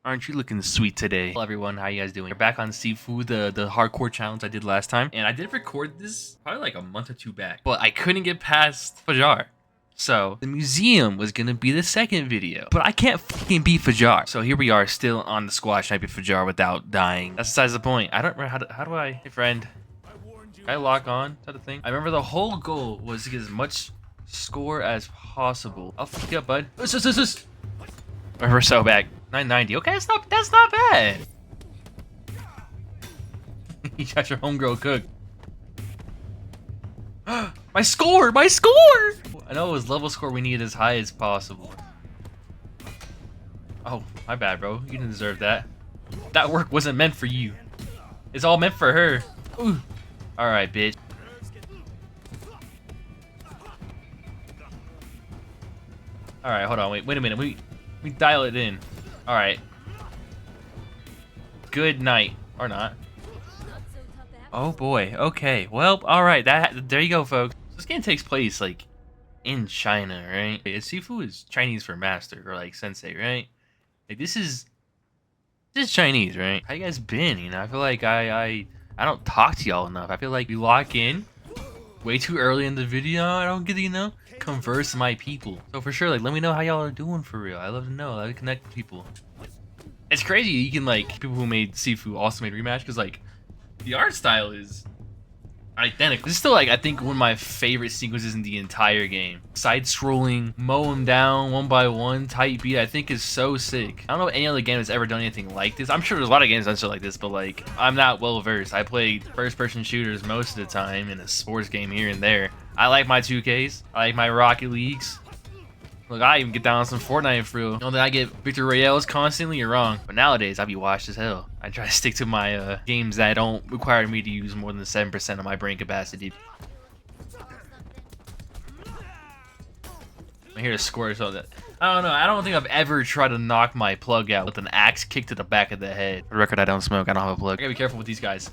Aren't you looking sweet today? Hello everyone, how you guys doing? We're back on Sifu, the hardcore challenge I did last time. And I did record this probably like a month or two back. But I couldn't get past Fajar. So the museum was gonna be the second video. But I can't fucking beat Fajar. So here we are still on the squad trying to beat Fajar without dying. That's besides the point. I don't remember how do I, hey friend. Can I lock on type of thing? I remember the whole goal was to get as much score as possible. I'll fuck you up, bud. We're so back. 990. Okay, that's not bad. You got your homegirl cooked. My score! My score! I know it was level score we needed as high as possible. Oh, my bad, bro. You didn't deserve that. That work wasn't meant for you. It's all meant for her. Ooh. All right, bitch. All right, hold on. Wait a minute. We dial it in. All right. Good night, or not. Oh boy. Okay. Well, all right. There you go, folks. This game takes place like in China, right? Sifu is Chinese for master or like sensei, right? Like this is Chinese, right? How you guys been? You know, I feel like I don't talk to y'all enough. I feel like we lock in way too early in the video. I don't get, you know, converse with my people. So for sure, like, let me know how y'all are doing for real. I love to know. I love to connect with people. It's crazy. You can, like, people who made Sifu also made Rematch because, like, the art style is identical. This is still, like, I think one of my favorite sequences in the entire game. Side-scrolling, mow them down one by one, tight beat, I think is so sick. I don't know any other game that's ever done anything like this. I'm sure there's a lot of games done shit like this, but, like, I'm not well-versed. I play first-person shooters most of the time in a sports game here and there. I like my 2Ks. I like my Rocket Leagues. Look, I even get down on some Fortnite for real. You know that I get Victor Royales constantly? You're wrong. But nowadays, I be washed as hell. I try to stick to my games that don't require me to use more than 7% of my brain capacity. I'm here to score so that... I don't know. I don't think I've ever tried to knock my plug out with an axe kick to the back of the head. For the record, I don't smoke. I don't have a plug. I gotta be careful with these guys.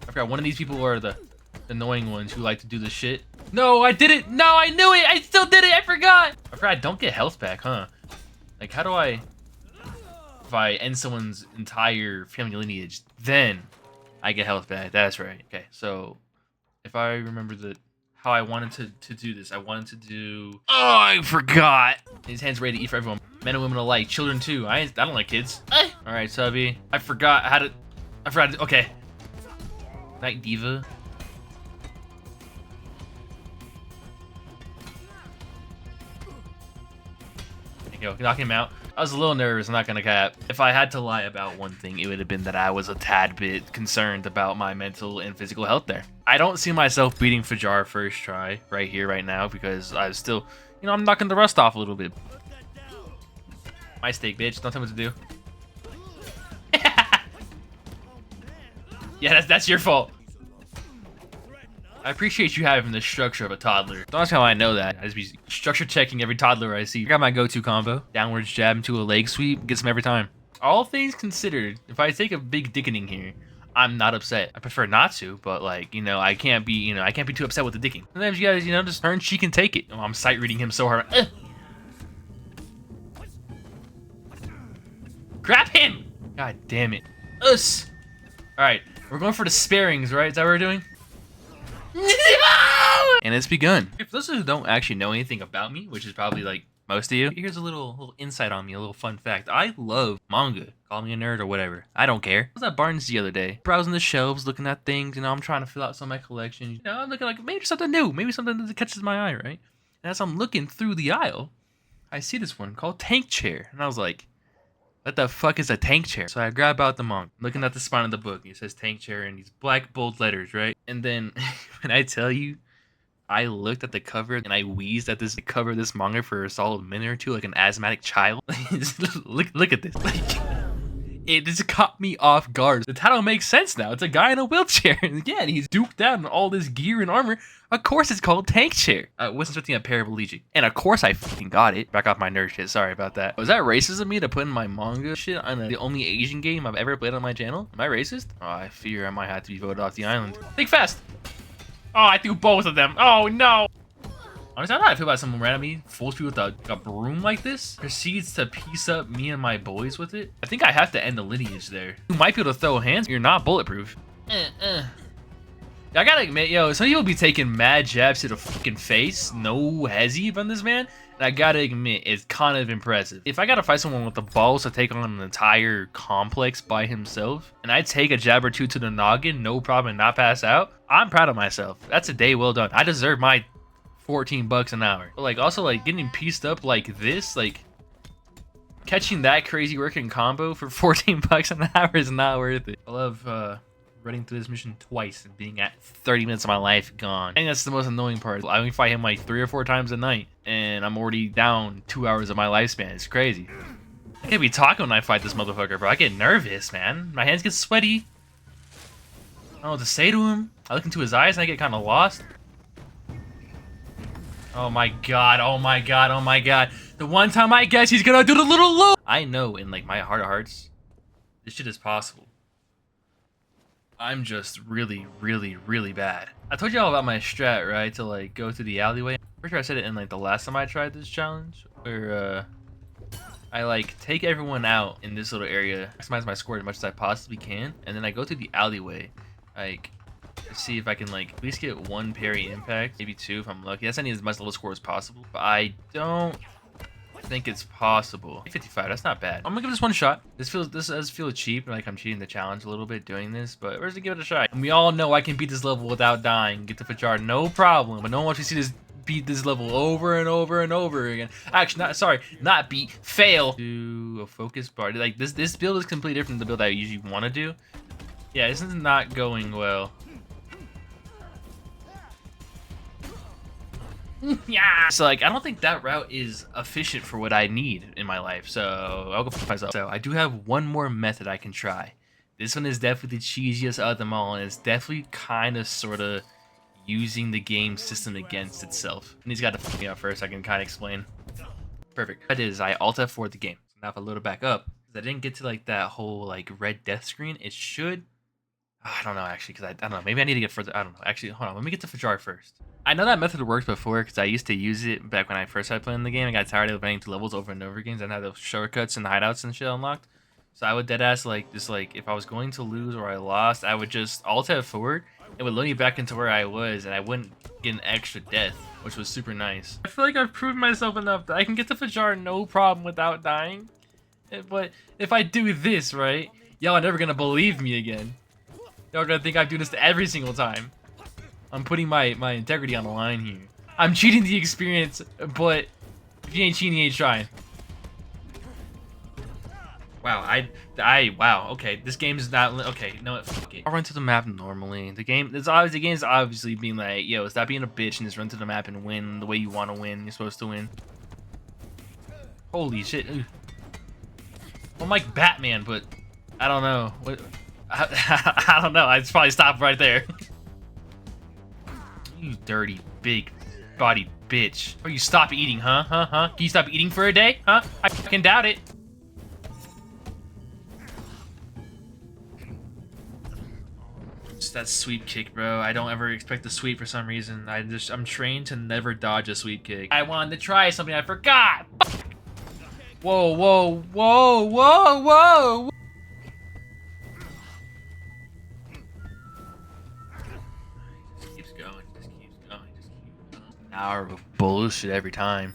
I forgot one of these people are the annoying ones who like to do the shit. No, I did it! No, I knew it! I still did it! I forgot! I forgot I don't get health back, huh? Like, how do I... If I end someone's entire family lineage, then I get health back. That's right. Okay, so... If I remember how I wanted to do this, I wanted to do... Oh, I forgot! His hand's ready to eat for everyone. Men and women alike. Children, too. I don't like kids. Alright, Subby. I forgot how to... Okay. Night Diva. Yo, knock him out. I was a little nervous, I'm not gonna cap. If I had to lie about one thing, it would have been that I was a tad bit concerned about my mental and physical health there. I don't see myself beating Fajar first try right here, right now, because I was still, you know, I'm knocking the rust off a little bit. My steak, bitch. Don't tell me what to do. Yeah, that's your fault. I appreciate you having the structure of a toddler. That's how I know that. I just be structure checking every toddler I see. I got my go-to combo. Downwards jab into a leg sweep. Gets them every time. All things considered, if I take a big dickening here, I'm not upset. I prefer not to, but like, you know, I can't be too upset with the dicking. Sometimes you guys, you know, just turn cheek and take it. Oh, I'm sight reading him so hard. Grab him! God damn it. Us! Alright, we're going for the sparings, right? Is that what we're doing? And it's begun. For those who don't actually know anything about me, which is probably like most of you, here's a little insight on me, a little fun fact. I love manga. Call me a nerd or whatever. I don't care. I was at Barnes the other day, browsing the shelves, looking at things. You know, I'm trying to fill out some of my collection. You know, I'm looking like maybe something new, maybe something that catches my eye, right? And as I'm looking through the aisle, I see this one called Tank Chair, and I was like, what the fuck is a tank chair? So I grab out the manga, looking at the spine of the book. It says tank chair in these black bold letters, right? And then when I tell you, I looked at the cover and I wheezed at this cover of this manga for a solid minute or two, like an asthmatic child. look at this. Like, it just caught me off guard. The title makes sense now. It's a guy in a wheelchair. And yeah, he's duped out in all this gear and armor. Of course it's called Tank Chair. I wasn't expecting a paraplegic. And of course I fucking got it. Back off my nerd shit. Sorry about that. Was that racist of me to put in my manga shit on the only Asian game I've ever played on my channel? Am I racist? Oh, I fear I might have to be voted off the island. Think fast. Oh, I threw both of them. Oh, no. Honestly, I don't know how I feel about someone randomly full speed with a broom like this. Proceeds to piece up me and my boys with it. I think I have to end the lineage there. You might be able to throw hands. You're not bulletproof. I gotta admit, yo, some people be taking mad jabs to the fucking face. No hezzy from this man. And I gotta admit, it's kind of impressive. If I gotta fight someone with the balls to take on an entire complex by himself, and I take a jab or two to the noggin, no problem, and not pass out, I'm proud of myself. That's a day well done. I deserve my 14 bucks an hour. But like, also like getting pieced up like this, like catching that crazy working combo for 14 bucks an hour is not worth it. I love running through this mission twice and being at 30 minutes of my life gone. I think that's the most annoying part. I only fight him like 3 or 4 times a night, and I'm already down 2 hours of my lifespan. It's crazy. I can't be talking when I fight this motherfucker, bro. I get nervous, man. My hands get sweaty. I don't know what to say to him. I look into his eyes and I get kind of lost. Oh my god, oh my god, oh my god. The one time I guess he's gonna do the little loop. I know in like my heart of hearts, this shit is possible. I'm just really, really, really bad. I told you all about my strat, right? To like go through the alleyway. I'm pretty sure I said it in like the last time I tried this challenge, where I like take everyone out in this little area, maximize my score as much as I possibly can, and then I go through the alleyway, like see if I can like at least get 1 parry impact, maybe 2 if I'm lucky. That's I need as much level score as possible, but I don't think it's possible. 55, that's not bad. I'm gonna give this one shot. This does feel cheap, like I'm cheating the challenge a little bit doing this, but we're just gonna give it a shot. And we all know I can beat this level without dying, get the Fajar, no problem. But no one wants to see this beat this level over and over and over again. Actually, not beat, fail. Do a focus bar. Like this build is completely different than the build I usually want to do. Yeah, this is not going well. Yeah. So like I don't think that route is efficient for what I need in my life. So I'll go for myself. So I do have one more method I can try. This one is definitely the cheesiest of them all, and it's definitely kind of sort of using the game system against itself. And he's got to fuck me up first. I can kind of explain. Perfect. That is, I Alt F4 the game. So now if I load it back up, because I didn't get to like that whole like red death screen, it should. I don't know actually, because I don't know. Maybe I need to get further. I don't know. Actually, hold on. Let me get to Fajar first. I know that method worked before because I used to use it back when I first started playing the game. I got tired of running to levels over and over again. I didn't have those shortcuts and hideouts and shit unlocked. So I would deadass like just like if I was going to lose or I lost, I would just Alt F4. It would load me back into where I was, and I wouldn't get an extra death, which was super nice. I feel like I've proved myself enough that I can get to Fajar no problem without dying. But if I do this right, y'all are never gonna believe me again. Y'all are gonna think I do this every single time. I'm putting my integrity on the line here. I'm cheating the experience, but if you ain't cheating, you ain't trying. Wow, wow, okay, this game is not, okay, you know what, fuck it. I'll run to the map normally. The game is obviously being like, yo, stop being a bitch and just run to the map and win the way you want to win. You're supposed to win. Holy shit. Ugh. I'm like Batman, but I don't know. What? I don't know, I'd probably stop right there. You dirty, big body bitch. Or you stop eating, huh? Can you stop eating for a day? Huh? I fucking doubt it. Just that sweep kick, bro. I don't ever expect the sweep for some reason. I'm trained to never dodge a sweep kick. I wanted to try something I forgot. Whoa, whoa, whoa, whoa, whoa. Hour of bullshit every time.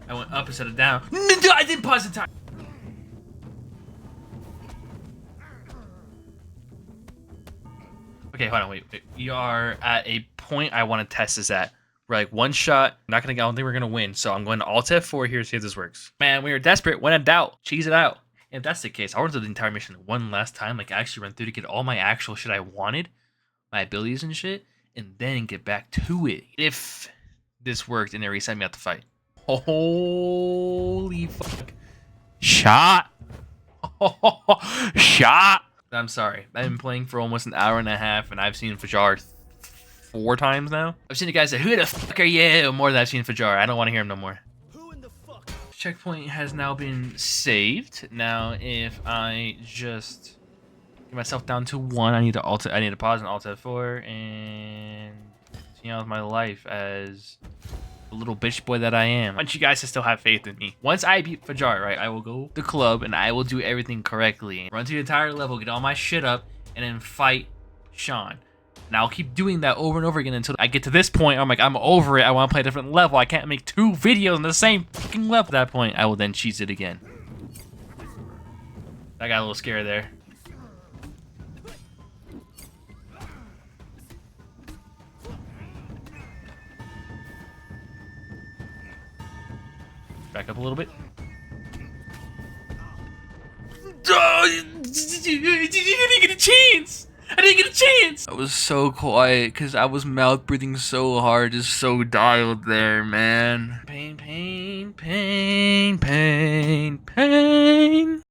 I went up instead of down. I didn't pause the time. Okay, hold on, wait. We are at a point I want to test this at. We're like one shot. I don't think we're gonna win. So I'm going to Alt F4 here to see if this works. Man, we are desperate. When in doubt, cheese it out. If that's the case, I want to do the entire mission one last time, like actually run through to get all my actual shit I wanted, my abilities and shit, and then get back to it. If this worked and they reset me out the fight. Holy fuck. Shot. Shot. I'm sorry. I've been playing for almost an hour and a half, and I've seen Fajar 4 times now. I've seen the guy say, who the fuck are you? More than I've seen Fajar. I don't want to hear him no more. Checkpoint has now been saved. Now, if I just Get myself down to 1. I need to pause and alt F4 and continue on with my life as the little bitch boy that I am. I want you guys to still have faith in me. Once I beat Fajar, right, I will go to the club and I will do everything correctly. Run to the entire level, get all my shit up, and then fight Sean. And I'll keep doing that over and over again until I get to this point. I'm like, I'm over it. I want to play a different level. I can't make 2 videos on the same fucking level. At that point, I will then cheese it again. I got a little scared there. Back up a little bit. Oh, I didn't get a chance. I didn't get a chance. I was so quiet because I was mouth breathing so hard, just so dialed there, man. Pain, pain, pain, pain, pain.